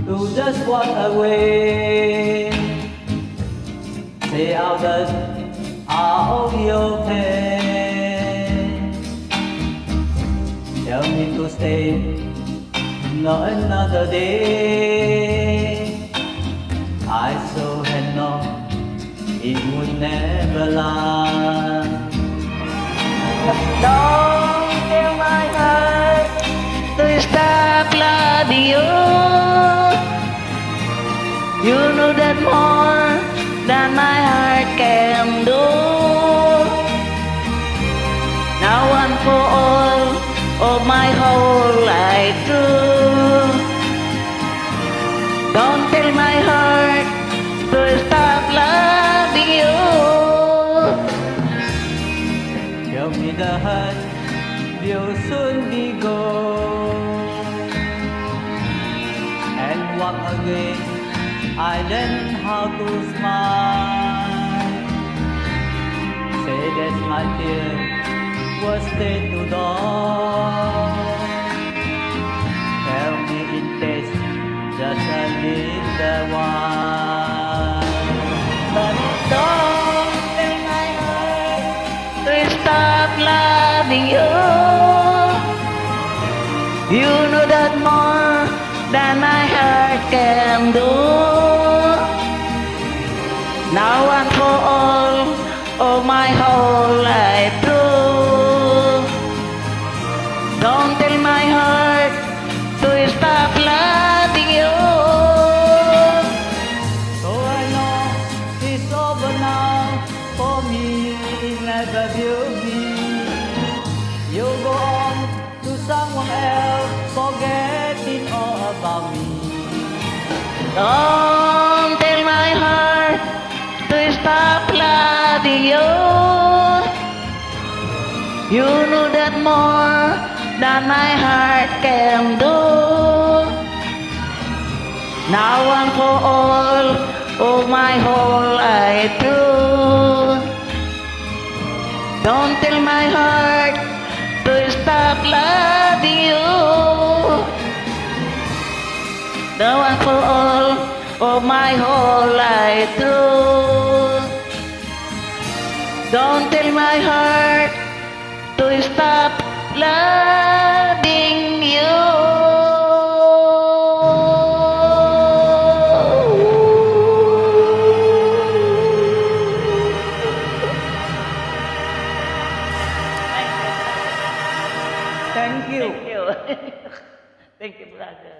to just walk away. Say others are only okay. Tell me to stay, not another day. I so had known it would never last. Don't tell my heart to stop loving you. You know that more than my heart can do. Now and for all of my whole life through. Don't tell my heart to stop loving you. Tell me the hurt will soon be gone, and walk again I learned how to smile. Say that my tear was stay to dawn. Tell me it tastes just a little while. But don't tell my heart to stop loving you. You know that more than my heart can do. Now and for all of my whole life through. Don't tell my heart to stop loving you. So I know it's over now. For me, it never will be. You go on to someone else, forgetting all about me. Don't tell my heart to stop loving you. You know that more than my heart can do. Now and for all of my whole life through. Don't tell my heart to stop loving you. Now and for all of my whole life through. Don't tell my heart to stop loving you. Thank you. Thank you. Thank you, brother.